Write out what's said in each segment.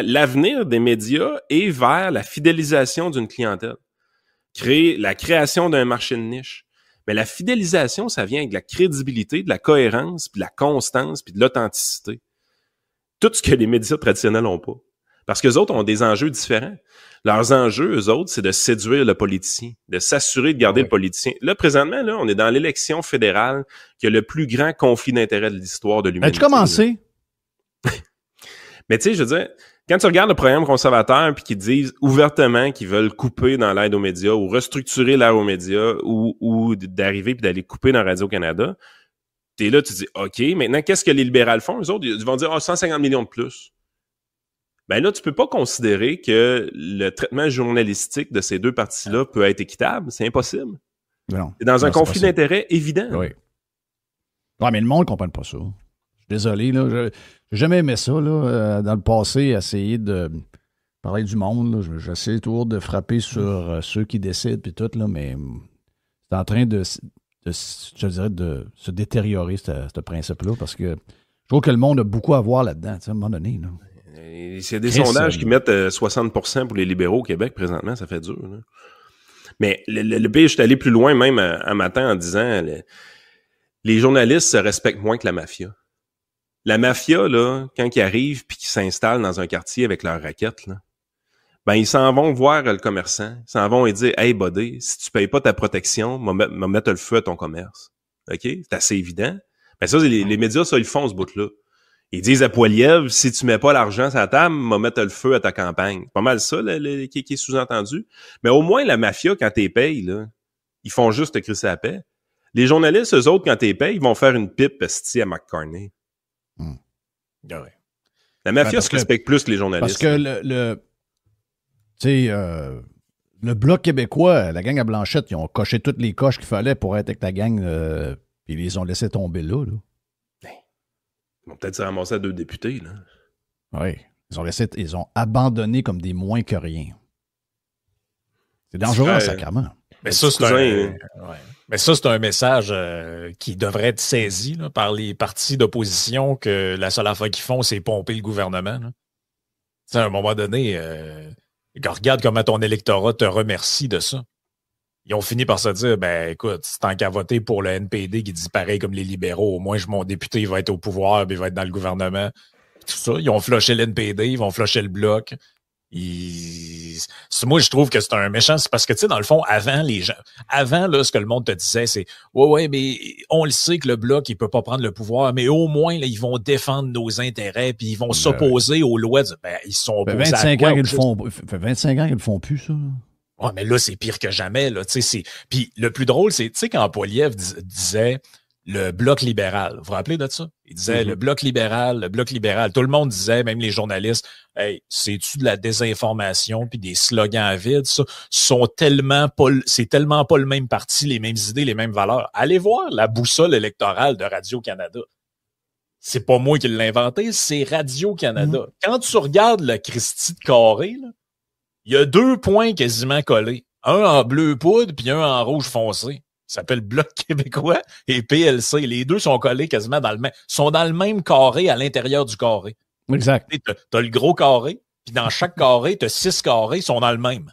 l'avenir des médias est vers la fidélisation d'une clientèle. La création d'un marché de niche. Mais la fidélisation, ça vient avec de la crédibilité, de la cohérence, puis de la constance, puis de l'authenticité. Tout ce que les médias traditionnels n'ont pas. Parce qu'eux autres ont des enjeux différents. Leurs enjeux, eux autres, c'est de séduire le politicien, de s'assurer de garder le politicien. Là, présentement, là, on est dans l'élection fédérale qui a le plus grand conflit d'intérêts de l'histoire de l'humanité. As-tu commencé? Mais tu sais, je veux dire, quand tu regardes le programme conservateur puis qu'ils disent ouvertement qu'ils veulent couper dans l'aide aux médias ou restructurer l'aide aux médias ou d'arriver puis d'aller couper dans Radio-Canada, t'es là, tu dis, OK, maintenant, qu'est-ce que les libéraux font? Eux autres, ils vont dire, 150 millions de plus. Ben là, tu peux pas considérer que le traitement journalistique de ces deux partis-là peut être équitable. C'est impossible. Non. C'est dans un conflit d'intérêts évident. Oui. Ouais, mais le monde ne comprend pas ça. Je suis désolé, là. J'ai jamais aimé ça, là, dans le passé, essayer de parler du monde. Là. J'essaie toujours de frapper sur ceux qui décident puis tout, là, mais c'est en train de je dirais, de se détériorer, ce principe-là, parce que je trouve que le monde a beaucoup à voir là-dedans, à un moment donné. Là. Il y a des sondages qui mettent 60% pour les libéraux au Québec présentement, ça fait dur. Là. Mais le pire, je suis allé plus loin même un matin en disant les journalistes se respectent moins que la mafia. La mafia, là, quand ils arrivent puis qu'ils s'installent dans un quartier avec leurs raquettes, là, ben ils s'en vont voir le commerçant, ils s'en vont et dire « Hey, buddy, si tu payes pas ta protection, m'a mettre le feu à ton commerce. » OK? C'est assez évident. Ben ça, les médias, ça, ils font ce bout-là. Ils disent à Poilievre, si tu mets pas l'argent sur la table, m'a mettre le feu à ta campagne. C'est pas mal ça qui est sous-entendu. Mais au moins, la mafia, quand t'es payes, là, ils font juste te crisser la paix. Les journalistes, eux autres, quand t'es payes, ils vont faire une pipe esti à McCartney. Ouais. La mafia se respecte plus que les journalistes. Parce que tu sais, le Bloc québécois, la gang à Blanchette, ils ont coché toutes les coches qu'il fallait pour être avec la gang, puis ils les ont laissés tomber là. Ils vont peut-être se ramasser à 2 députés, là. Oui. Ils ont abandonné comme des moins que rien. C'est dangereux en sacrament. Mais ça, c'est un message qui devrait être saisi là, par les partis d'opposition que la seule affaire qu'ils font, c'est pomper le gouvernement. À un moment donné, regarde comment ton électorat te remercie de ça. Ils ont fini par se dire, ben écoute, c'est tant qu'à voter pour le NPD qui dit pareil comme les libéraux, au moins mon député il va être au pouvoir, puis il va être dans le gouvernement. Tout ça, ils ont flushé le NPD, ils vont flusher le Bloc. Moi, je trouve que c'est un méchant. C'est parce que, tu sais, dans le fond, avant, là, ce que le monde te disait, c'est ouais, mais on le sait que le Bloc, il peut pas prendre le pouvoir, mais au moins, là, ils vont défendre nos intérêts, puis ils vont s'opposer aux lois. Ils sont opposés à quoi? Ça fait 25 ans qu'ils le font plus, ça. Ouais, mais là, c'est pire que jamais, là. Puis le plus drôle, c'est, tu sais, quand Poilievre disait le Bloc libéral. Vous vous rappelez de ça? Il disait le Bloc libéral, le Bloc libéral. Tout le monde disait, même les journalistes, hey, c'est-tu de la désinformation puis des slogans vides, ça? C'est tellement pas le même parti, les mêmes idées, les mêmes valeurs. Allez voir la boussole électorale de Radio-Canada. C'est pas moi qui l'ai inventé, c'est Radio-Canada. Quand tu regardes le Christie de carré, là, il y a 2 points quasiment collés. Un en bleu poudre puis un en rouge foncé. Ça s'appelle Bloc québécois et PLC. Les deux sont collés quasiment dans le même carré à l'intérieur du carré. Exact. T'as le gros carré, puis dans chaque carré, t'as 6 carrés, ils sont dans le même.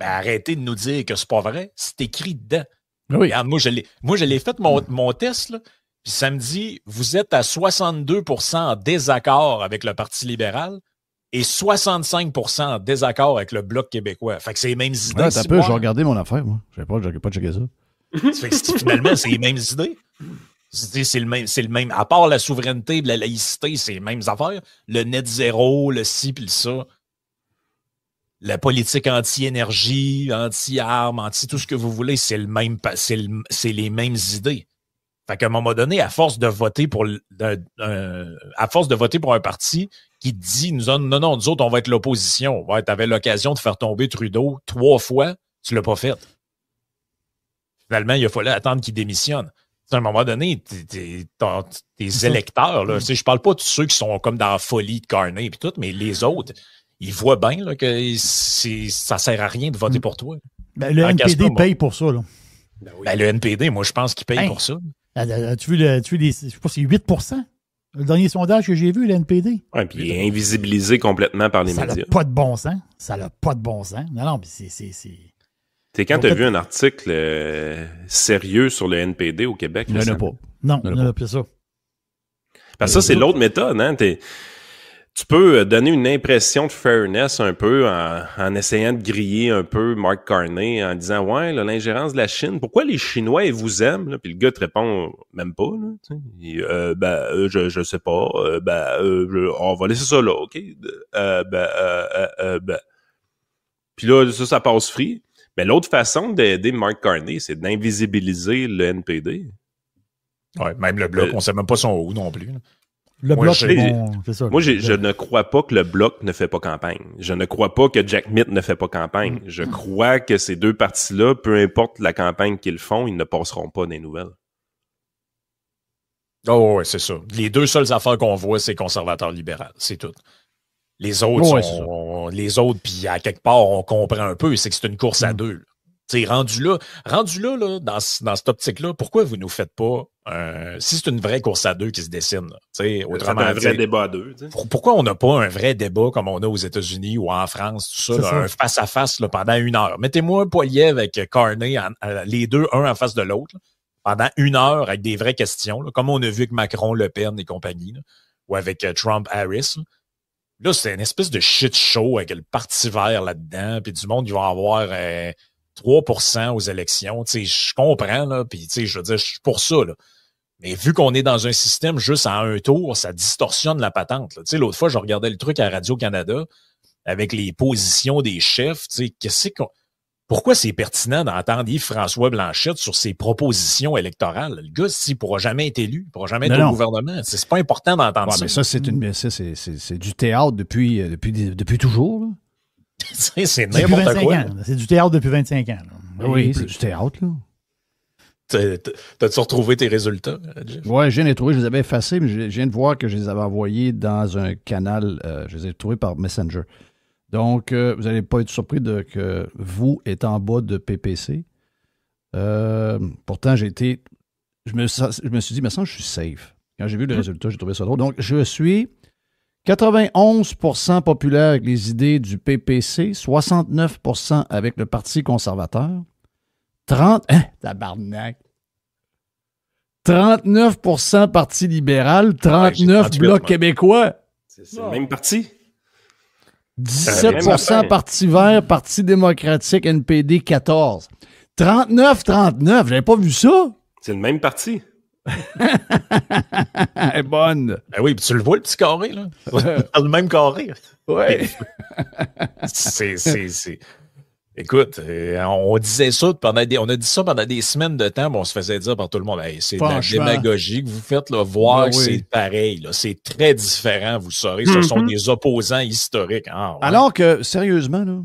Ben, arrêtez de nous dire que c'est pas vrai. C'est écrit dedans. Oui. Regarde, moi, je l'ai fait mon test, là, puis ça me dit, vous êtes à 62% en désaccord avec le Parti libéral et 65% en désaccord avec le Bloc québécois. Fait que c'est les mêmes idées. T'as peu, j'ai regardé mon affaire, moi. Je n'ai pas checké ça. Fait que finalement, c'est les mêmes idées. C'est le même. À part la souveraineté et la laïcité, c'est les mêmes affaires. Le net zéro, le ci puis le ça. La politique anti-énergie, anti-armes, anti-tout ce que vous voulez, c'est les mêmes idées. Fait qu'à un moment donné, à force de voter pour un parti qui dit non, nous autres, on va être l'opposition. Ouais, t'avais l'occasion de faire tomber Trudeau 3 fois, tu l'as pas fait. Finalement, il a fallu attendre qu'il démissionne. À un moment donné, tes électeurs, là, je parle pas de ceux qui sont comme dans la folie de Carney et tout, mais les autres, ils voient bien là, que ça sert à rien de voter pour toi. Ben, le NPD paye pour ça. Là. Ben, le NPD, moi, je pense qu'il paye pour ça. As-tu vu je sais pas, c'est 8%? Le dernier sondage que j'ai vu, le NPD. Oui, puis il est invisibilisé complètement par les médias. Ça n'a pas de bon sens. Non, mais c'est... C'est quand tu as vu un article sérieux sur le NPD au Québec? Il n'y en a pas. Non, il n'y en a pas ça. Parce que ça, c'est l'autre méthode, hein? Tu peux donner une impression de fairness un peu en essayant de griller un peu Mark Carney en disant « Ouais, là, l'ingérence de la Chine, pourquoi les Chinois, ils vous aiment? » Là? Puis le gars te répond « Même pas. » Je sais pas. On va laisser ça là, OK? Puis là, ça passe free. Mais l'autre façon d'aider Mark Carney, c'est d'invisibiliser le NPD. Oui, même le Bloc, on ne sait même pas son où non plus. Le Bloc, c'est ça. Moi, je ne crois pas que le Bloc ne fait pas campagne. Je ne crois pas que Jack Mitt ne fait pas campagne. Je crois que ces deux partis-là, peu importe la campagne qu'ils font, ils ne passeront pas des nouvelles. Oh oui, c'est ça. Les deux seules affaires qu'on voit, c'est conservateur-libéral. C'est tout. Les autres, les autres, puis à quelque part, on comprend un peu, c'est que c'est une course à deux. T'sais, rendu là dans cette optique-là, pourquoi vous nous faites pas si c'est une vraie course à deux qui se dessine, autrement un vrai débat à deux. Pourquoi on n'a pas un vrai débat comme on a aux États-Unis ou en France, tout ça, un face-à-face là, pendant 1 heure? Mettez-moi Poilievre avec Carney, les deux, un en face de l'autre, là, pendant 1 heure avec des vraies questions, là, comme on a vu avec Macron, Le Pen et compagnie, là, ou avec Trump-Harris. Là, c'est une espèce de shit show avec le Parti vert là-dedans, puis du monde, ils vont avoir 3% aux élections. Je comprends, là, puis je veux dire, je suis pour ça, là. Mais vu qu'on est dans un système juste à un tour, ça distorsionne la patente. L'autre fois, je regardais le truc à Radio-Canada avec les positions des chefs. Pourquoi c'est pertinent d'entendre Yves-François Blanchette sur ses propositions électorales? Le gars, s'il ne pourra jamais être élu, il ne pourra jamais être au gouvernement. C'est pas important d'entendre ça. Mais ça, c'est du théâtre depuis toujours. Là. C'est n'importe quoi. C'est du théâtre depuis 25 ans. Là. Oui, c'est du théâtre. Là. T'as-tu retrouvé tes résultats, Jeff? Oui, je viens de les trouver. Je les avais effacés, mais je viens de voir que je les avais envoyés dans un canal. Je les ai trouvés par Messenger. Donc, vous n'allez pas être surpris que vous êtes en bas de PPC. Pourtant, je me suis dit, mais ça, je suis safe. Quand j'ai vu le résultat, j'ai trouvé ça drôle. Donc, je suis 91% populaire avec les idées du PPC, 69% avec le Parti conservateur, 39% Parti libéral, 39% Bloc québécois. C'est le même parti. 17% Parti vert, Parti démocratique, NPD, 14. 39, j'avais pas vu ça. C'est le même parti. Elle est bonne. Ben oui, puis tu le vois, le petit carré, là. Le même carré. Ouais. c'est... Écoute, on disait ça on a dit ça pendant des semaines de temps, mais on se faisait dire par tout le monde, hey, c'est de la démagogie que vous faites, là, voir que c'est pareil, là, c'est très différent, vous saurez, ce sont des opposants historiques. Ah, ouais. Alors que, sérieusement, là,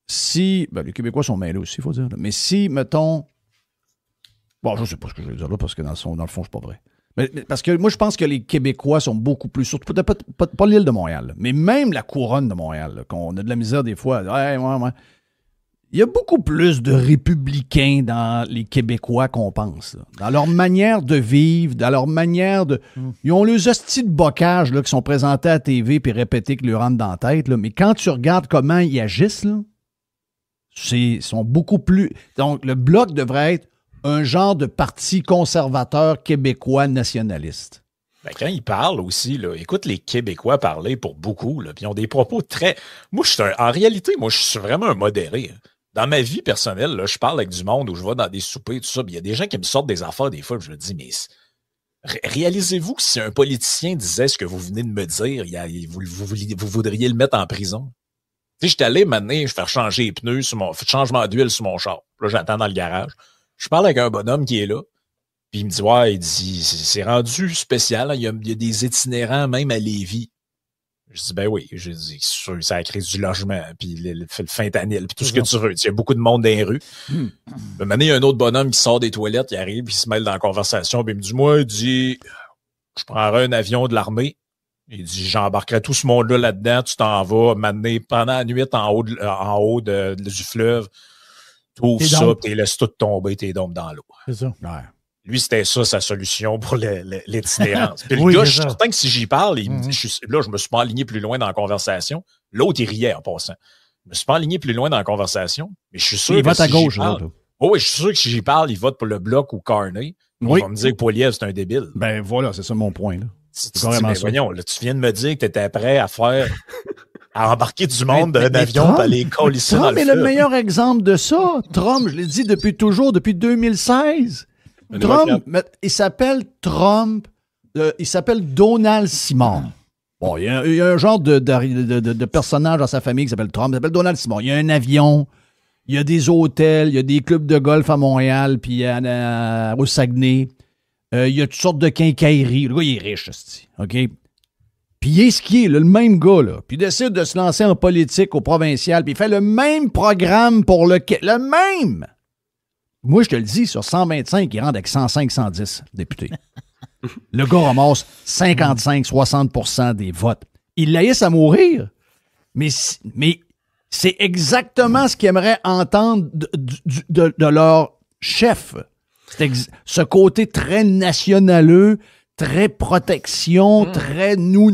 si, les Québécois sont mêlés aussi, il faut dire, là, mais si, mettons, bon, je ne sais pas ce que je veux dire là, parce que dans le fond, c'est pas vrai. Mais parce que moi, je pense que les Québécois sont beaucoup plus, surtout pas l'île de Montréal, là, mais même la couronne de Montréal, là, qu'on a de la misère des fois, ouais. Il y a beaucoup plus de républicains dans les Québécois qu'on pense. Là. Dans leur manière de vivre, dans leur manière de... Ils ont les hosties de bocage là, qui sont présentés à la TV puis répétés qui leur rentrent dans la tête. Là. Mais quand tu regardes comment ils agissent, là, ils sont beaucoup plus... Donc, le Bloc devrait être un genre de parti conservateur québécois nationaliste. Ben, quand ils parlent aussi, là, écoute les Québécois parler pour beaucoup, là, puis ils ont des propos très... Moi, en réalité, je suis vraiment un modéré. Dans ma vie personnelle, là, je parle avec du monde où je vais dans des soupers, tout ça, il y a des gens qui me sortent des affaires des fois, je me dis, mais réalisez-vous que si un politicien disait ce que vous venez de me dire, vous voudriez le mettre en prison? Tu sais, j'étais allé maintenant faire changer les pneus changement d'huile sur mon char. Là, j'attends dans le garage. Je parle avec un bonhomme qui est là, puis il me dit, ouais, il dit, c'est rendu spécial, hein, il y a des itinérants même à Lévis. Je dis, ben oui, j'ai dit, ça a créé du logement, puis le fentanyl, puis tout ce que tu veux. Il y a beaucoup de monde dans les rues. Maintenant, il y a un autre bonhomme qui sort des toilettes, il arrive, puis il se mêle dans la conversation, puis il me dit, moi, il dit, je prendrai un avion de l'armée. Il dit, j'embarquerai tout ce monde-là là-dedans, tu t'en vas, m'amener pendant la nuit en haut du fleuve, tu ouvres ça, puis tu laisses tout tomber, tes dômes dans l'eau. C'est ça. Ouais. Lui, c'était ça, sa solution pour l'itinérance. Puis Oui, le gars, je c'est suis ça. certain que si j'y parle, il me dit, là, je me suis pas aligné plus loin dans la conversation. L'autre, il riait en passant. Je me suis pas aligné plus loin dans la conversation, mais je suis sûr Il que vote à si gauche, j'y parle, l'autre, là. oh oui, je suis sûr que si j'y parle, il vote pour le Bloc ou Carney. Oui. Il va me dire que Poiliev, c'est un débile. Ben voilà, c'est ça mon point. Là. Tu C'est carrément mais ça. voyons, là, tu viens de me dire que tu étais prêt à embarquer du monde Mais d'un avion Trump- pour aller colisser dans Trump le est feu. le meilleur exemple de ça. Trump, je l'ai dit depuis toujours, depuis 2016. Un Trump, démocrate. il s'appelle il s'appelle Donald Simon. Bon, il y a un genre de personnage dans sa famille qui s'appelle Trump. Il s'appelle Donald Simon. Il y a un avion, il y a des hôtels, il y a des clubs de golf à Montréal, puis au Saguenay. Il y a toutes sortes de quincailleries. Le gars, il est riche, c'ti, OK? Puis il est ce qu'il est, là, le même gars, là. Puis il décide de se lancer en politique au provincial, puis il fait le même programme pour le même! Moi, je te le dis, sur 125, il rentre avec 105, 110 députés. Le gars ramasse 55-60% des votes. Il laisse à mourir. Mais c'est exactement ce qu'ils aimeraient entendre de leur chef. Ce côté très nationaleux, très protection, très nous.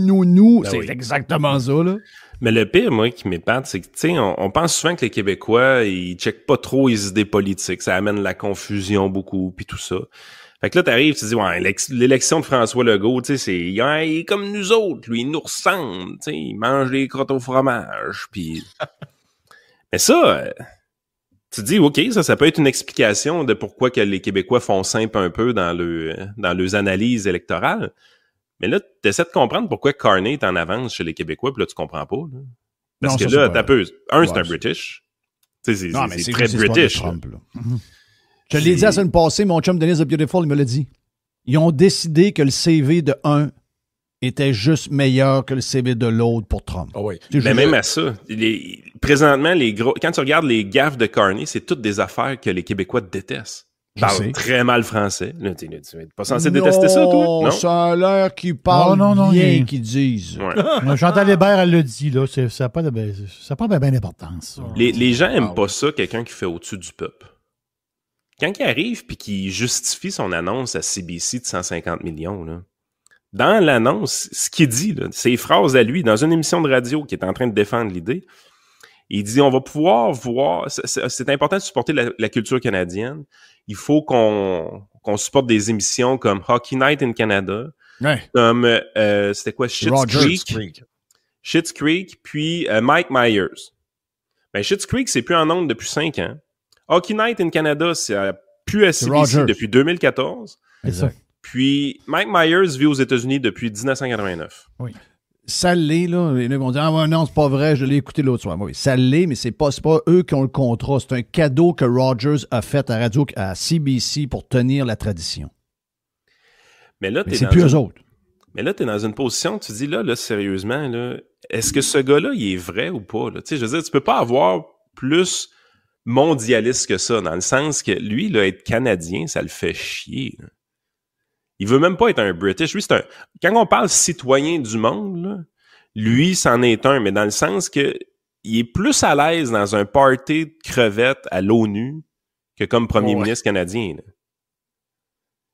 Ben C'est oui. exactement ça, là. Mais le pire, moi, qui m'épate, c'est que, tu sais, on pense souvent que les Québécois, ils checkent pas trop les idées politiques. Ça amène la confusion beaucoup, puis tout ça. Fait que là, t'arrives, tu te dis, ouais, l'élection de François Legault, tu sais, il est comme nous autres, lui, il nous ressemble, tu sais, il mange des crottes au fromage, puis... Mais ça, tu te dis, OK, ça peut être une explication de pourquoi que les Québécois font simple un peu dans leurs analyses électorales. Mais là, tu essaies de comprendre pourquoi Carney est en avance chez les Québécois, puis là, tu comprends pas. Là. Parce Non, que ça, là, c'est pas- t'as peu. Un, c'est Ouais, un c'est- British. Tu sais, Non, mais c'est très juste l'histoire British. de là. Trump, là. Je l'ai dit la semaine passée, mon chum Dennis the Beautiful, il me l'a dit. Ils ont décidé que le CV de un était juste meilleur que le CV de l'autre pour Trump. Ah oui. Tu sais, Mais je- même à ça, présentement, quand tu regardes les gaffes de Carney, c'est toutes des affaires que les Québécois détestent. Je Parle sais. très mal français. Là, tu n'es pas censé détester ça, toi? Non? Ça a l'air qu'ils parlent Non, bien, il- qu'ils disent. Ouais. Chantal Hébert, elle le dit, là. Ça n'a pas bien d'importance. ça. Les gens aiment pas ça, quelqu'un qui fait au-dessus du peuple. Quand il arrive puis qu'il justifie son annonce à CBC de 150 millions, là, dans l'annonce, ce qu'il dit, là, ses phrases à lui, dans une émission de radio qui est en train de défendre l'idée, il dit, on va pouvoir voir, c'est important de supporter la culture canadienne, il faut qu'on supporte des émissions comme Hockey Night in Canada, Ouais. comme, c'était quoi, Schitt's Rogers. Creek, puis Mike Myers. Ben, Schitt's Creek, c'est plus en ondes depuis 5 ans. Hockey Night in Canada, c'est plus à CBC Rogers. depuis 2014. C'est ça. Puis Mike Myers vit aux États-Unis depuis 1989. Ça l'est, là. Les gens vont dire, ah ouais, non, c'est pas vrai, je l'ai écouté l'autre soir. Oui, ça l'est, mais c'est pas eux qui ont le contrat. C'est un cadeau que Rogers a fait à CBC pour tenir la tradition. Mais là, Mais c'est plus eux autres. Mais là, t'es dans une position, tu dis, là, sérieusement, là, est-ce que ce gars-là, il est vrai ou pas, là? Tu sais, je veux dire, tu peux pas avoir plus mondialiste que ça, dans le sens que lui, là, être Canadien, ça le fait chier, là. Il veut même pas être un British. Lui, quand on parle citoyen du monde, là, lui, c'en est un, mais dans le sens que il est plus à l'aise dans un party de crevettes à l'ONU que comme premier ministre canadien, là.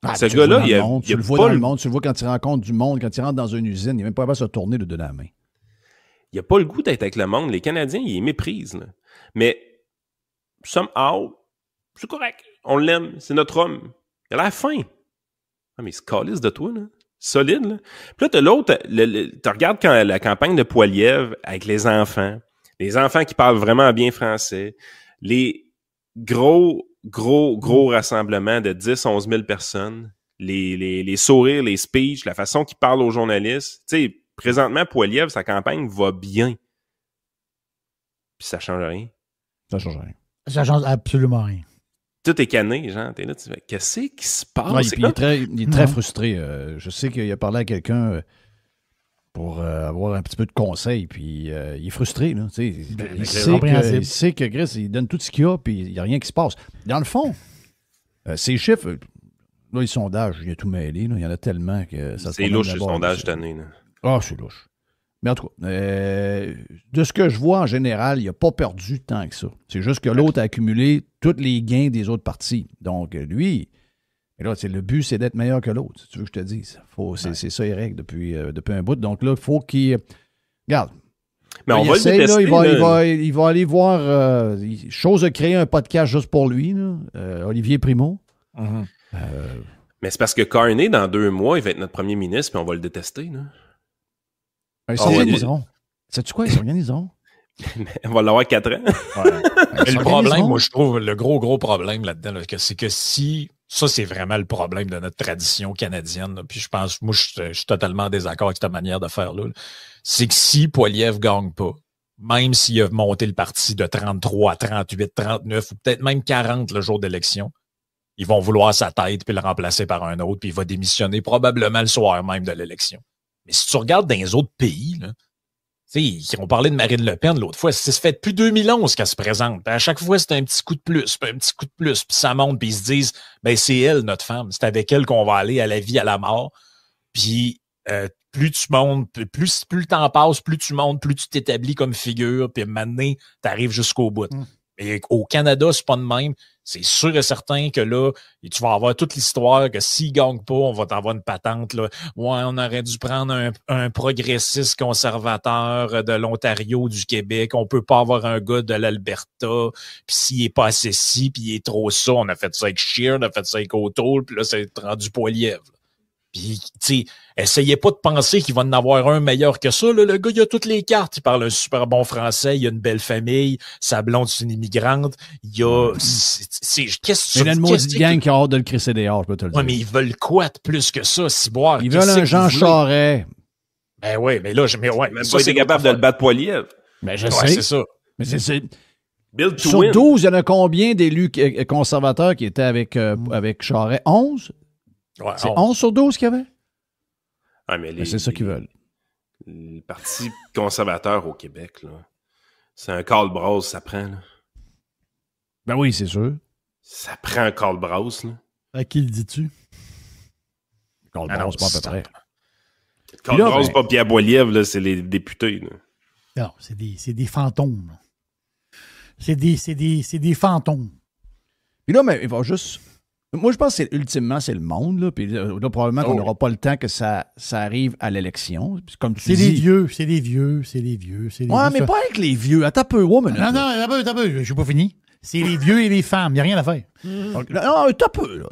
Ah, Ce tu le vois gars-là, dans il le a, monde, il tu a le vois pas dans le monde, tu le vois quand il rencontre du monde, quand il rentre dans une usine, il n'est même pas capable de se tourner de la main. il a pas le goût d'être avec le monde. Les Canadiens, ils les méprisent, là. Mais, somehow, c'est correct. On l'aime. C'est notre homme. Il a l'air fin. Ah, mais il se calisse de toi, là. Solide, là. Puis là, t'as l'autre, tu regardes quand la campagne de Poiliev avec les enfants qui parlent vraiment bien français, les gros rassemblements de 10-11 000 personnes, les sourires, les speeches, la façon qu'ils parlent aux journalistes. Tu sais, présentement, Poiliev, sa campagne va bien. Puis ça change rien. Ça change rien. Ça change absolument rien. Tout est cané, genre. T'es là, tu fais, qu'est-ce qui se passe? Ouais, C'est puis il est très Non. frustré. Je sais qu'il a parlé à quelqu'un pour avoir un petit peu de conseils, puis il est frustré. Là, tu sais. compréhensible. Il sait que Chris, il donne tout ce qu'il a, puis il n'y a rien qui se passe. Dans le fond, ces chiffres, là, les sondages, il y a tout mêlé. Là, il y en a tellement que ça se C'est promène louche, le d'abord, sondage là, cette année, là. Ah, c'est louche. Mais en tout cas, de ce que je vois en général, il n'a pas perdu tant que ça. C'est juste que l'autre a accumulé tous les gains des autres partis. Donc, lui, Et là, le but, c'est d'être meilleur que l'autre. Tu veux que je te dise? C'est ça les règles depuis un bout. Donc là, il faut qu'il... Regarde. Mais on va le détester. Là, il va aller voir... chose de créer un podcast juste pour lui, là, Olivier Primo. Mm-hmm. Mais c'est parce que Carney, dans 2 mois, il va être notre premier ministre, puis on va le détester. Là. Ils s'organiseront. Sais-tu quoi? Ils s'organiseront. On va l'avoir 4 ans. Mais le problème, moi, je trouve, le gros problème là-dedans, là, c'est que si... Ça, c'est vraiment le problème de notre tradition canadienne. Là. Puis je pense, moi, je suis totalement en désaccord avec cette manière de faire là. C'est que si Poilievre gagne pas, même s'il a monté le parti de 33 à 38, 39 ou peut-être même 40 le jour d'élection, ils vont vouloir sa tête puis le remplacer par un autre, puis il va démissionner probablement le soir même de l'élection. Mais si tu regardes dans les autres pays, là, on parlait de Marine Le Pen l'autre fois. Ça fait depuis 2011 qu'elle se présente. Puis à chaque fois, c'est un petit coup de plus, puis un petit coup de plus, puis ça monte, puis ils se disent, ben c'est elle, notre femme. C'est avec elle qu'on va aller à la vie, à la mort. Puis plus tu montes, plus le temps passe, plus tu montes, plus tu t'établis comme figure, puis maintenant, t'arrives jusqu'au bout. Mais au Canada, c'est pas de même. C'est sûr et certain que là, tu vas avoir toute l'histoire que s'il gagne pas, on va t'avoir une patente, là. Ouais, on aurait dû prendre un progressiste conservateur de l'Ontario, du Québec. On peut pas avoir un gars de l'Alberta. Puis s'il est pas assez ci, puis il est trop ça. On a fait ça avec Scheer, on a fait ça avec O'Toole, puis là, c'est rendu Poilievre. Puis, tu sais, essayez pas de penser qu'il va en avoir un meilleur que ça. Là. Le gars, il a toutes les cartes. Il parle un super bon français. Il a une belle famille. Sa blonde, c'est une immigrante. Il y a... Qu'est-ce que tu... Il y a une maudite gang qui a hâte de le crisser dehors, je peux te le dire. Ouais, mais ils veulent quoi de plus que ça, Ciboire? Ils veulent un Jean Charest. Ben oui, mais là, même ça, c'est capable de le battre Poilievre. Ben, je sais. C'est ça. Mais c'est... Build to Sur win. 12, il y en a combien d'élus conservateurs qui étaient avec Charest? 11? Ouais, c'est 11 sur 12 qu'il y avait? Ah, mais c'est ça qu'ils veulent. Le Parti conservateur au Québec, là, c'est un Karl Brass, ça prend. Là. Ben oui, c'est sûr. Ça prend un Karl Brass. Là. À qui le dis-tu? Karl Brass, pas à peu près. Karl Brass, pas Pierre Poilievre, là, c'est les députés. Là. Non, c'est des fantômes. C'est des fantômes. Puis là, mais il va juste... Moi, je pense que ultimement, c'est le monde. Là, puis là, probablement qu'on n'aura pas le temps que ça arrive à l'élection. Comme tu dis... C'est des vieux. Ouais, mais pas avec les vieux. Attends un peu. Non, attends un peu. Je suis pas fini. C'est les vieux et les femmes. Il n'y a rien à faire. Donc, non,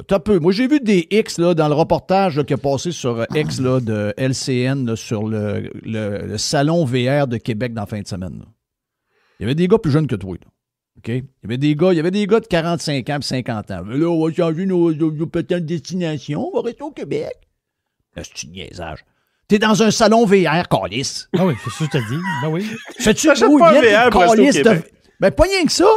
t'as peu. Moi, j'ai vu des X là, dans le reportage là, qui a passé sur X là, de LCN là, sur le salon VR de Québec dans la fin de semaine. Là. Il y avait des gars plus jeunes que toi. Là. OK? Il y avait des gars de 45 ans et 50 ans. Mais là, on va changer nos putains de destination. On va rester au Québec. Là, c'est un niaisage. T'es dans un salon VR, câlisse. Ah oui, c'est ça que tu te dis. Ben oui. Fais-tu pas VR pour rester au Québec? Ben, pas rien que ça.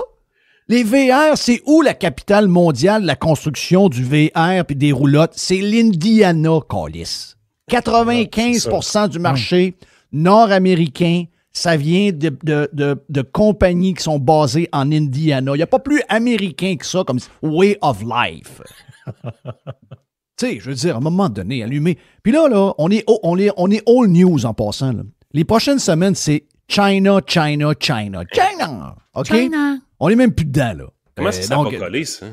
Les VR, c'est où la capitale mondiale de la construction du VR puis des roulottes? C'est l'Indiana, câlisse. 95% du marché nord-américain, ça vient de compagnies qui sont basées en Indiana. Il n'y a pas plus américain que ça comme way of life. Tu sais, je veux dire, à un moment donné, allumé. Puis là, on est all news en passant. Là. Les prochaines semaines, c'est China. OK? China. On n'est même plus dedans, là. Comment ça va coller, ça?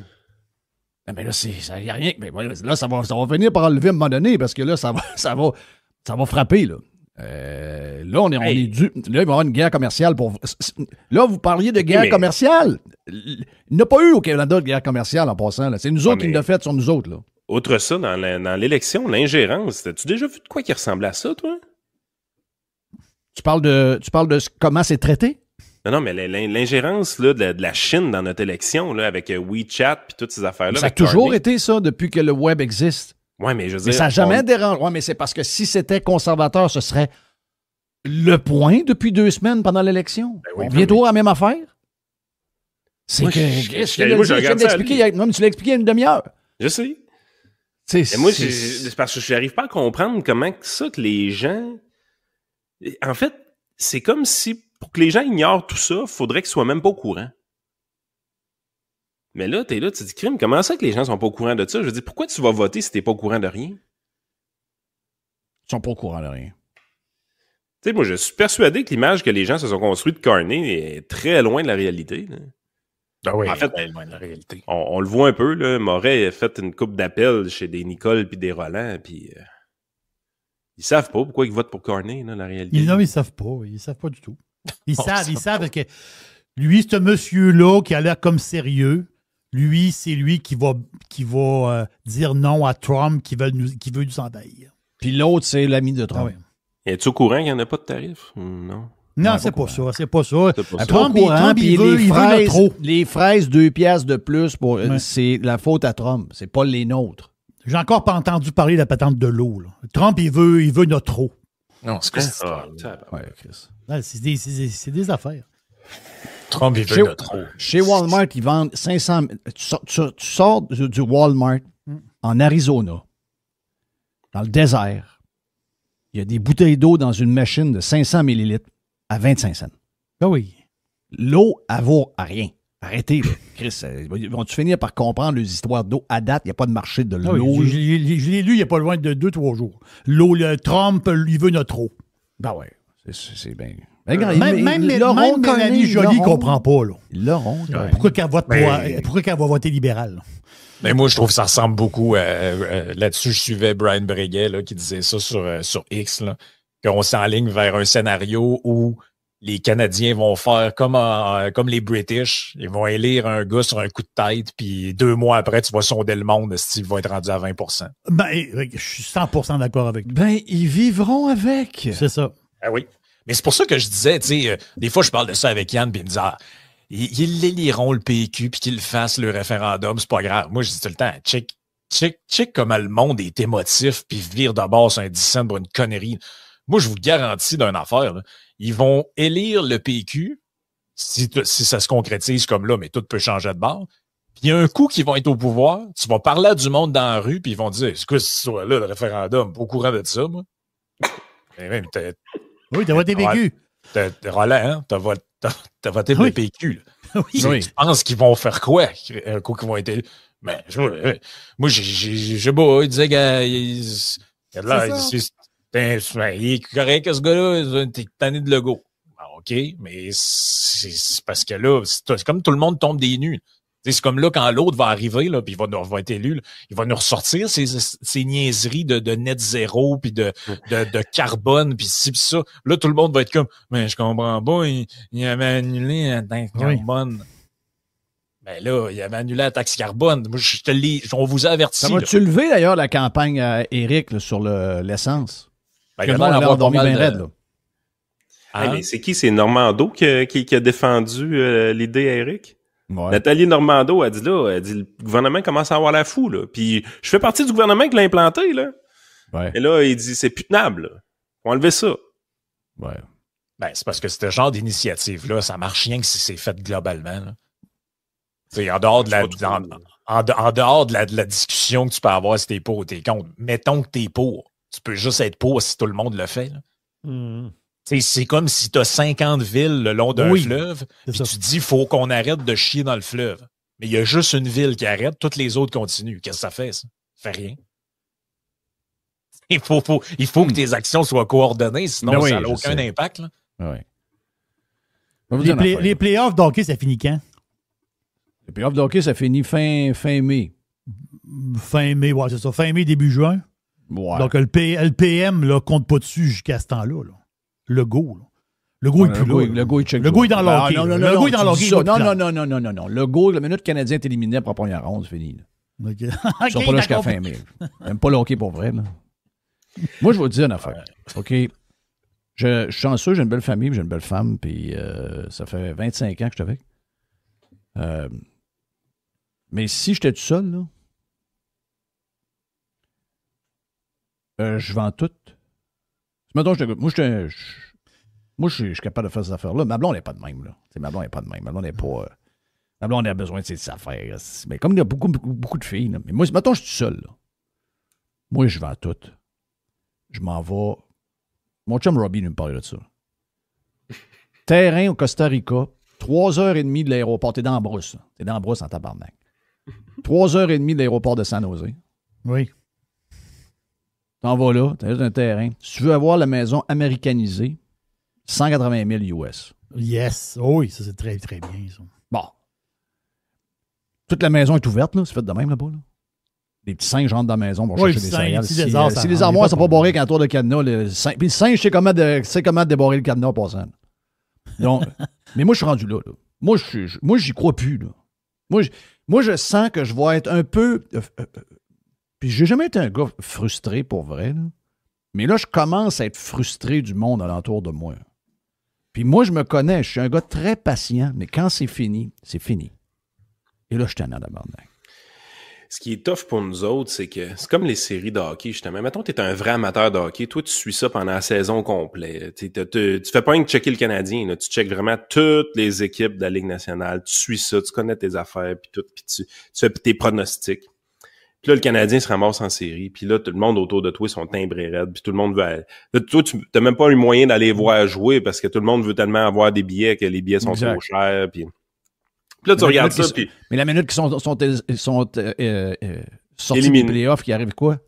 Mais là, il n'y a rien. Mais là, ça va venir par enlever à un moment donné parce que là, ça va frapper, là. Là, on est dû. Là, il va y avoir une guerre commerciale pour. Là, vous parliez de guerre commerciale. Il n'y a pas eu au Canada de guerre commerciale en passant. Là. C'est nous autres qui l'ont fait sur nous autres. Là. Outre ça, dans l'élection, l'ingérence, as-tu déjà vu de quoi qui ressemblait à ça, toi? Tu parles de comment c'est traité? Non, mais l'ingérence là, de la Chine dans notre élection, là, avec WeChat et toutes ces affaires-là. Ça a toujours été ça depuis que le web existe. Oui, mais je veux dire... Mais ça n'a jamais dérangé. Oui, mais c'est parce que si c'était conservateur, ce serait le point depuis 2 semaines pendant l'élection. Ben oui, on vient toujours à la même affaire. C'est moi, que... moi, je regarde ça. Non, mais tu l'as expliqué il y a une demi-heure. Je sais. Moi, c'est parce que je n'arrive pas à comprendre comment que les gens... En fait, c'est comme si, pour que les gens ignorent tout ça, il faudrait qu'ils soient même pas au courant. Mais là, t'es là, tu te dis, crime, comment ça que les gens sont pas au courant de ça? Je veux dire, pourquoi tu vas voter si t'es pas au courant de rien? Ils sont pas au courant de rien. Tu sais, moi, je suis persuadé que l'image que les gens se sont construite de Carney est très loin de la réalité. Là. Ah oui, en fait, loin de la réalité. On le voit un peu, là. Moret a fait une coupe d'appels chez des Nicole puis des Roland, puis ils savent pas pourquoi ils votent pour Carney, là, la réalité. Non, mais ils savent pas. Ils savent pas du tout. Ils savent parce que lui, ce monsieur-là qui a l'air comme sérieux, lui, c'est lui qui va dire non à Trump qui veut nous envahir. Puis l'autre, c'est l'ami de Trump. Ah oui. Es-tu au courant qu'il n'y en a pas de tarif? Non. Non, c'est pas ça. C'est pas ça. C'est pas ça. Trump, il veut le trop. Les fraises, 2 piastres de plus, Ouais. c'est la faute à Trump. C'est pas les nôtres. J'ai encore pas entendu parler de la patente de l'eau. Là. Trump, il veut notre eau. Non, c'est quoi cette Ah, histoire? Ouais, Chris. Ouais, c'est des affaires. Trump, il Chez- veut notre eau. Chez Walmart, ils vendent 500... Tu sors du Walmart en Arizona, dans le désert. Il y a des bouteilles d'eau dans une machine de 500 millilitres à 25 cents. Ah oui. L'eau, elle vaut à rien. Arrêtez, là. Chris. Vont-tu finir par comprendre les histoires d'eau? À date, il n'y a pas de marché de Ah l'eau. oui, je l'ai lu il n'y a pas loin de 2-3 jours. L'eau, Trump, il veut notre eau. Ben ouais, c'est bien... Même Mélanie Joly ne comprend pas. Là. Ils l'auront. Ouais. Pourquoi qu'elle va voter libéral? Là? Mais moi, je trouve que ça ressemble beaucoup là-dessus. Je suivais Brian Breguet là, qui disait ça sur X, là, qu'on s'enligne vers un scénario où les Canadiens vont faire comme les British. Ils vont élire un gars sur un coup de tête, puis 2 mois après, tu vas sonder le monde s'il va être rendu à 20%. Ben, je suis 100% d'accord avec toi. Ben, ils vivront avec. C'est ça. Ah oui. Mais c'est pour ça que je disais, tu sais, des fois, je parle de ça avec Yann, puis il me dit, ils éliront le PQ, puis qu'ils le fassent, le référendum, c'est pas grave. Moi, je dis tout le temps, check comment le monde est émotif, puis vire de bord sur un 10 cents pour une connerie. Moi, je vous garantis d'une affaire, là, ils vont élire le PQ, si ça se concrétise comme là, mais tout peut changer de bord. Puis il y a un coup qu'ils vont être au pouvoir, tu vas parler à du monde dans la rue, puis ils vont dire, c'est quoi ce soir-là, le référendum? Pas au courant de ça, moi. Mais même, Oui, t'as voté PQ. Roland, hein? T'as voté pour le PQ. Là. Oui. Tu penses qu'ils vont faire quoi? Un coup qu'ils vont être élus? Mais, moi, j'ai beau, il disait qu'il il est correct, ce gars-là, t'es tanné de Legault. OK, mais c'est parce que là, c'est comme tout le monde tombe des nues. C'est comme là, quand l'autre va arriver, là, puis il va être élu, là, il va nous ressortir ces niaiseries de net zéro, puis de carbone, puis ci, puis ça. Là, tout le monde va être comme, mais je comprends pas, il avait annulé la taxe carbone. Ben là, il avait annulé la taxe carbone. Moi, on vous a averti. Ça va-tu lever, d'ailleurs, la campagne à Éric là, sur l'essence? Ben, Il va avoir dormi bien raide, là. Hey, mais c'est qui? C'est Normando qui a défendu l'idée à Éric? Ouais. Nathalie Normando a dit le gouvernement commence à avoir la fou, là. Puis je fais partie du gouvernement qui l'a implanté, là. Ouais. Et là, il dit, c'est plus tenable, là. Faut enlever ça. Ouais. Ben, c'est parce que ce genre d'initiative-là, ça marche rien que si c'est fait globalement, là. T'sais, en dehors de la discussion que tu peux avoir si t'es pour ou t'es contre, mettons que t'es pour. Tu peux juste être pour si tout le monde le fait, là. C'est comme si tu as 50 villes le long d'un fleuve, puis tu dis qu'il faut qu'on arrête de chier dans le fleuve. Mais il y a juste une ville qui arrête, toutes les autres continuent. Qu'est-ce que ça fait, ça? Ça fait rien. Il faut que tes actions soient coordonnées, sinon ça n'a aucun impact. Là. Oui. Les playoffs d'hockey, ça finit quand? Les playoffs d'hockey, ça finit fin mai. Fin mai, ouais, c'est ça. Fin mai, début juin. Ouais. Donc, le PM là, compte pas dessus jusqu'à ce temps-là. Là. Le go, là. Le go est plus là. Le go, il check. Le go est dans l'hockey. Le go est dans l'hockey. Non. Le go, la minute que le Canadien est éliminé après la première ronde, c'est fini. Là. Okay. Ils sont pas là jusqu'à fin mai. J'aime pas le hockey pour vrai. Là. Moi, je vais te dire une affaire. OK? Je suis chanceux, j'ai une belle famille, j'ai une belle femme, puis ça fait 25 ans que je suis avec. Mais si j'étais tout seul, là, je vends tout. Mettons, moi, je suis capable de faire ces affaires-là. Ma blonde n'est pas de même. Là. Ma blonde n'est pas de même. Ma blonde n'est pas. Ma blonde a besoin de ses affaires. Mais comme il y a beaucoup de filles. Là. Mais moi, mettons, je suis tout seul. Là. Moi, je vends tout. Je m'en vais. Mon chum Robbie nous me parlait de ça. Terrain au Costa Rica, 3h30 de l'aéroport. T'es dans la brousse. T'es dans la brousse en tabarnak. 3h30 de l'aéroport de San Jose. Oui. T'en vas là, t'as juste un terrain. Si tu veux avoir la maison américanisée, 180 000 US. Yes. Oh oui, ça c'est très, très bien, ça. Bon. Toute la maison est ouverte, là. C'est fait de même, là-bas, là. Les petits singes rentrent dans la maison pour chercher des céréales. Si les armoires ne sont pas barrées avec un tour de cadenas, puis le singe sait comment débarrer le cadenas en passant. Donc, mais moi, je suis rendu là. Moi, j'y crois plus. Là. Moi, je sens que je vais être un peu... puis j'ai jamais été un gars frustré, pour vrai. Là. Mais là, je commence à être frustré du monde alentour de moi. Puis moi, je me connais. Je suis un gars très patient. Mais quand c'est fini, c'est fini. Et là, je suis en tabarnak. Ce qui est tough pour nous autres, c'est que c'est comme les séries de hockey, justement. Mettons, t'es un vrai amateur de hockey. Toi, tu suis ça pendant la saison complète. Tu fais pas rien que checker le Canadien. Là. Tu checkes vraiment toutes les équipes de la Ligue nationale. Tu suis ça, tu connais tes affaires, puis tout, puis tu fais tes pronostics. Puis là, le Canadien se ramasse en série. Puis là, tout le monde autour de toi, ils sont timbrés raides. Puis tout le monde veut... Là, toi, tu n'as même pas eu moyen d'aller voir jouer parce que tout le monde veut tellement avoir des billets que les billets sont trop chers. Puis là, tu regardes ça, puis... Mais la minute qu'ils sont sortis éliminés des playoffs, qui arrive quoi?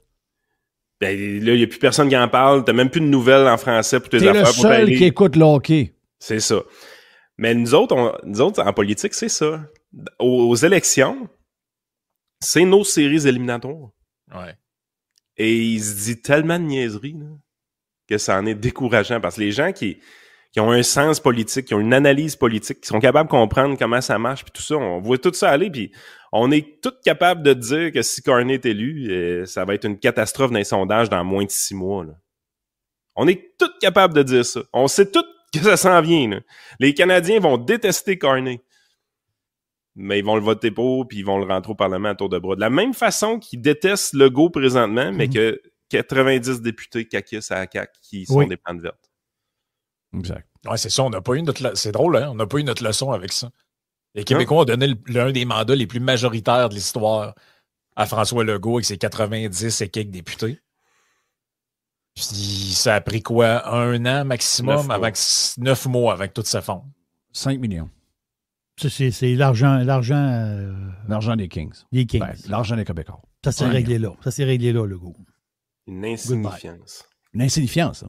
Ben là, il n'y a plus personne qui en parle. T'as même plus de nouvelles en français pour tes affaires. T'es le seul qui écoute le hockey. C'est ça. Mais nous autres, en politique, c'est ça. Aux élections, c'est nos séries éliminatoires. Ouais. Et il se dit tellement de niaiseries là, que ça en est décourageant. Parce que les gens qui ont un sens politique, qui ont une analyse politique, qui sont capables de comprendre comment ça marche, puis tout ça, on voit tout ça aller, puis on est tous capables de dire que si Carney est élu, ça va être une catastrophe dans les sondages dans moins de 6 mois. Là. On est tous capables de dire ça. On sait tous que ça s'en vient. Là. Les Canadiens vont détester Carney, mais ils vont le voter pour, puis ils vont le rentrer au Parlement à tour de bras. De la même façon qu'ils détestent Legault présentement, mais que 90 députés caquissent à la CAQ qui sont des pandes vertes. Exact. Ouais, c'est ça, on n'a pas eu notre... C'est drôle, hein? On n'a pas eu notre leçon avec ça. Les Québécois ont donné l'un des mandats les plus majoritaires de l'histoire à François Legault avec ses 90 et quelques députés. Puis ça a pris quoi? 1 an maximum? 9 mois avec toute sa fonte. 5 millions. C'est l'argent des Kings. Des Kings. Ben, l'argent des Québécois. Ça s'est réglé là. Ça s'est réglé là, Legault. Une insignifiance. Une insignifiance, ça.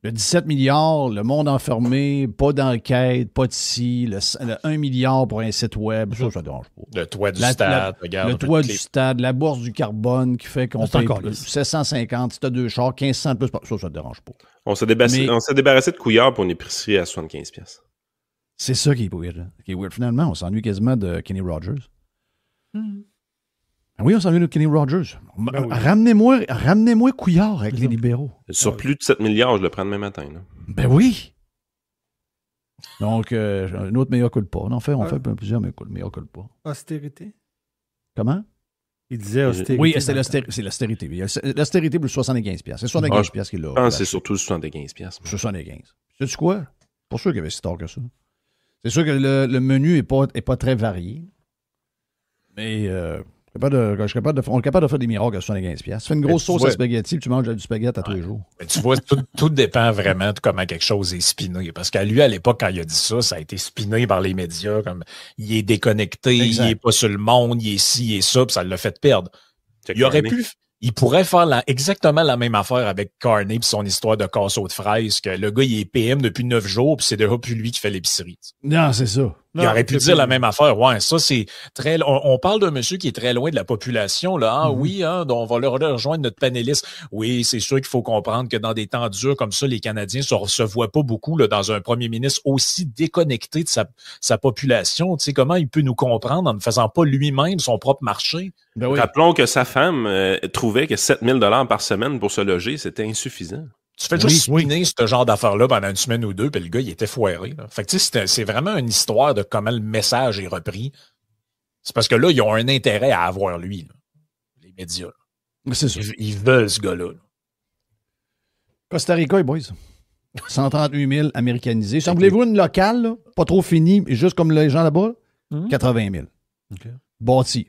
Le 17 milliards, le monde enfermé, pas d'enquête, pas de ci, le 1 milliard pour un site web, ça ne dérange pas. Le toit du stade, regarde. Le toit du stade, la bourse du carbone qui fait qu'on paye 750, si tu as 2 chars, 1500 plus, ça ne dérange pas. On s'est débarrassé de Couillard pour une épicerie à 75$. C'est ça qui est weird. Finalement, on s'ennuie quasiment de Kenny Rogers. Oui, on s'ennuie de Kenny Rogers. Ben oui. Ramenez-moi Couillard avec les libéraux. Sur plus de 7 milliards, je le prends demain matin. Là. Ben oui. Donc, un autre meilleur culpa. On fait plusieurs meilleurs culpa. Austérité. Comment? Il disait austérité. Oui, c'est l'austérité. L'austérité pour le 75$. C'est 75$ qu'il a. Ah, c'est surtout le 75$. 75$. Sais-tu quoi? Pas sûr qu'il y avait si tard que ça. C'est sûr que le menu n'est pas très varié. Mais... on est capable de faire des miracles à 75$. Tu fais une grosse sauce à spaghetti et tu manges du spaghetti à tous les jours. Mais tu vois, tout dépend vraiment de comment quelque chose est spiné. Parce qu'à lui, à l'époque, quand il a dit ça, ça a été spiné par les médias. Comme il est déconnecté, il n'est pas sur le monde, il est ci, il est ça, puis ça l'a fait perdre. Il pourrait faire exactement la même affaire avec Carney et son histoire de casseau de fraises, que le gars, il est PM depuis 9 jours, puis c'est déjà plus lui qui fait l'épicerie. Non, c'est ça. Il aurait pu dire la même affaire. Ouais, ça, c'est très... On parle d'un monsieur qui est très loin de la population, là. Oui, on va leur rejoindre notre panéliste. Oui, c'est sûr qu'il faut comprendre que dans des temps durs comme ça, les Canadiens ne se voient pas beaucoup, là, dans un premier ministre aussi déconnecté de sa population. Tu sais, comment il peut nous comprendre en ne faisant pas lui-même son propre marché? Ben oui. Rappelons que sa femme trouvait que 7 000 $ par semaine pour se loger, c'était insuffisant. Tu fais juste spinner ce genre d'affaires-là pendant une semaine ou deux, puis le gars, il était foiré. Là. Fait que tu sais, c'est vraiment une histoire de comment le message est repris. C'est parce que là, ils ont un intérêt à avoir lui, là, les médias. Là. C'est ça. Ils veulent ce gars-là. Là. Costa Rica, les boys. 138 000 américanisés. Si voulez-vous une locale, là, pas trop finie, juste comme les gens là-bas, 80 000. Okay. Bâti.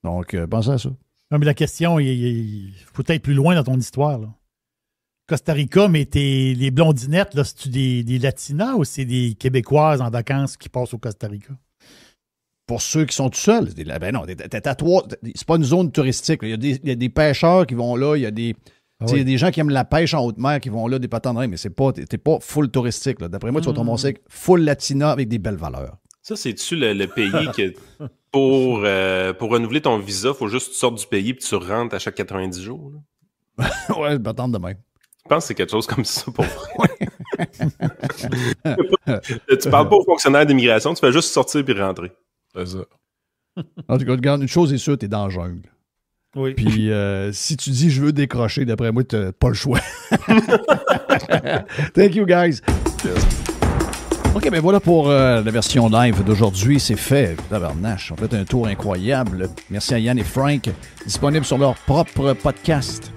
Donc, pensez à ça. Non, mais la question, il faut être plus loin dans ton histoire, là. Costa Rica, mais les blondinettes, là, c'est-tu des Latinas ou c'est des Québécoises en vacances qui passent au Costa Rica? Pour ceux qui sont tout seuls, ben non, c'est pas une zone touristique. Il y a des pêcheurs qui vont là, il y a des gens qui aiment la pêche en haute mer qui vont là, des patins de mais t'es pas full touristique. Là. D'après moi, tu vas te ramasser avec full latina avec des belles valeurs. Ça, c'est-tu le pays que pour renouveler ton visa, il faut juste que tu sortes du pays et tu rentres à chaque 90 jours? Ouais, je m'attends demain. Je pense que c'est quelque chose comme ça pour vrai. Tu parles pas aux fonctionnaires d'immigration, tu fais juste sortir puis rentrer. C'est ça. En tout cas, regarde, une chose est sûre, t'es dans la jungle. Oui. Puis si tu dis je veux décrocher, d'après moi, t'as pas le choix. Thank you, guys. OK, ben voilà pour la version live d'aujourd'hui. C'est fait. Tabarnache, on fait un tour incroyable. Merci à Yann et Frank. Disponible sur leur propre podcast.